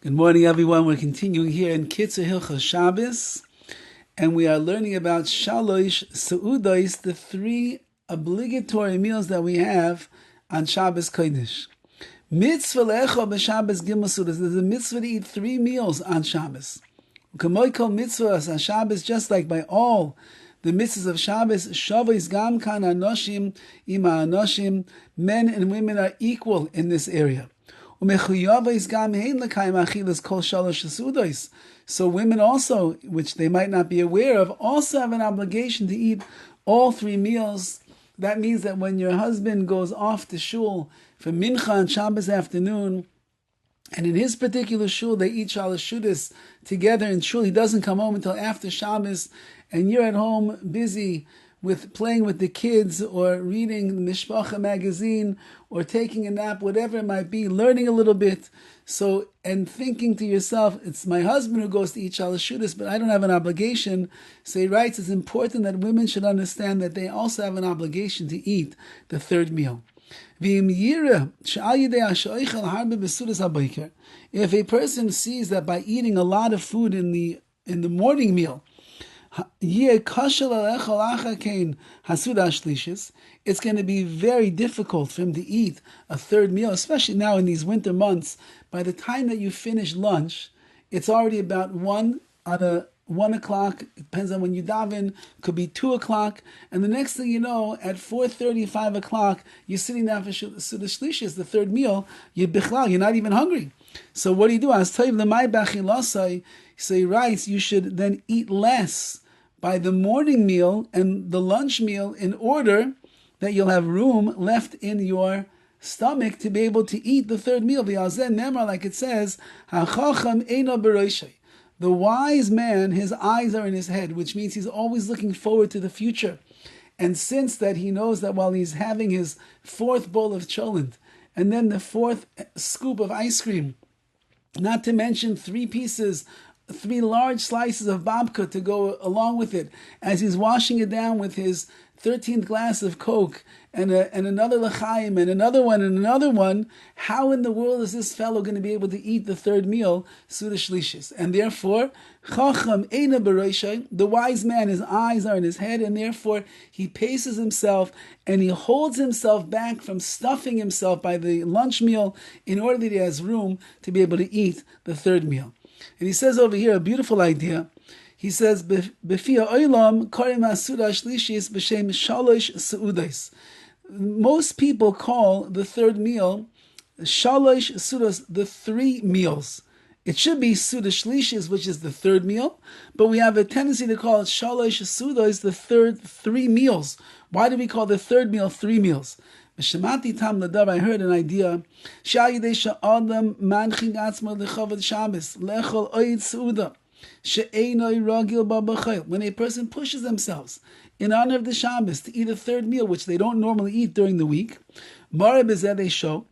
Good morning, everyone. We're continuing here in KITZUR HILCHOS Shabbos, and we are learning about Shalosh Seudos, the three obligatory meals that we have on Shabbos Kodesh. Mitzvah le'echol b'Shabbos Gimel Seudos. There's a mitzvah to eat 3 meals on Shabbos. K'moi kol mitzvahs on Shabbos, just like by all the mitzvahs of Shabbos, Shabbos gam kan anoshim ima anoshim, men and women are equal in this area. So women also, which they might not be aware of, also have an obligation to eat all 3 meals. That means that when your husband goes off to shul for mincha on Shabbos afternoon, and in his particular shul they eat shalosh together in shul, he doesn't come home until after Shabbos, and you're at home busy with playing with the kids or reading the Mishpacha magazine or taking a nap, whatever it might be, learning a little bit. So, and thinking to yourself, it's my husband who goes to eat shalosh, but I don't have an obligation. So he writes, it's important that women should understand that they also have an obligation to eat the 3rd meal. If a person sees that by eating a lot of food in the morning meal, it's going to be very difficult for him to eat a 3rd meal, especially now in these winter months. By the time that you finish lunch, it's already about 1 o'clock. It depends on when you daven. Could be 2 o'clock, and the next thing you know, at 4:30, 5 o'clock, you're sitting down for Suda Shlishis, the 3rd meal. You're not even hungry. So what do you do? So he writes, you should then eat less by the morning meal and the lunch meal in order that you'll have room left in your stomach to be able to eat the 3rd meal. Like it says, the wise man, his eyes are in his head, which means he's always looking forward to the future. And since that he knows that while he's having his 4th bowl of cholent, and then the 4th scoop of ice cream, not to mention 3 large slices of babka to go along with it, as he's washing it down with his 13th glass of Coke, and another l'chaim, and another one, how in the world is this fellow going to be able to eat the 3rd meal, Suda Shlishis? And therefore, Chacham Eina B'Roshai, the wise man, his eyes are in his head, and therefore he paces himself, and he holds himself back from stuffing himself by the lunch meal in order that he has room to be able to eat the 3rd meal. And he says over here a beautiful idea. He says, "B'fia olam karim hasuda shlishis b'shem shalosh seudos." Most people call the 3rd meal shalosh seudos, the 3 meals. It should be suda shlishis, which is the 3rd meal, but we have a tendency to call it shalosh seudos, the 3 meals. Why do we call the 3rd meal 3 meals? I heard an idea. When a person pushes themselves in honor of the Shabbos to eat a 3rd meal, which they don't normally eat during the week, they show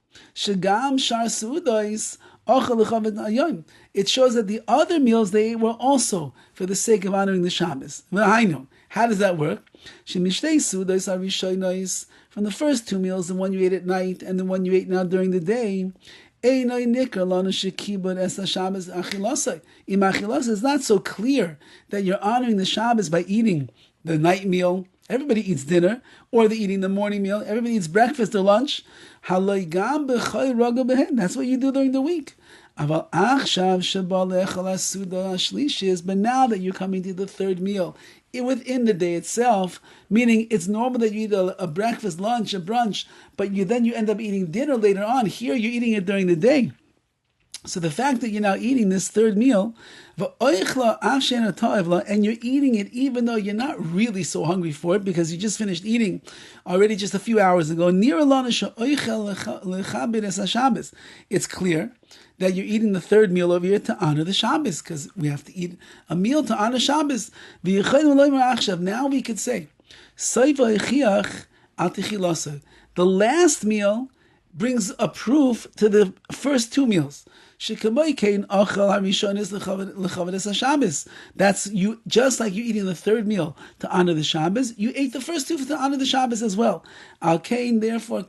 it shows that the other meals they ate were also for the sake of honoring the Shabbos. How does that work? From the first 2 meals, the one you ate at night and the one you ate now during the day, it's not so clear that you're honoring the Shabbos by eating the night meal. Everybody eats dinner, or they're eating the morning meal. Everybody eats breakfast or lunch. That's what you do during the week. But now that you're coming to the 3rd meal, within the day itself, meaning it's normal that you eat a breakfast, lunch, a brunch, but you end up eating dinner later on. Here you're eating it during the day. So the fact that you're now eating this 3rd meal, and you're eating it even though you're not really so hungry for it because you just finished eating already just a few hours ago, it's clear that you're eating the 3rd meal over here to honor the Shabbos, because we have to eat a meal to honor Shabbos. Now we could say, the last meal brings a proof to the first 2 meals. That's you, just like you're eating the 3rd meal to honor the Shabbos, you ate the first 2 to honor the Shabbos as well. Therefore,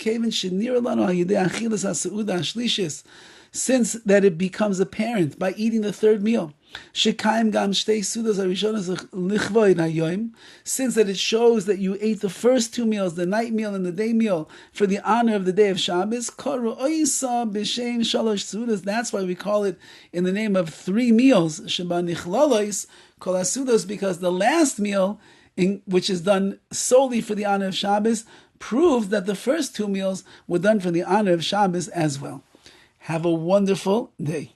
since that it becomes apparent by eating the third meal. Shekayim gam shtei sudas harishonos lichvoid hayoim, since that it shows that you ate the first two meals, the night meal and the day meal, for the honor of the day of Shabbos. Koru oisa b'shem shalosh sudas. That's why we call it in the name of three meals. Sheba nichlolois kol hasudas, because the last meal, which is done solely for the honor of Shabbos, proves that the first two meals were done for the honor of Shabbos as well. Have a wonderful day.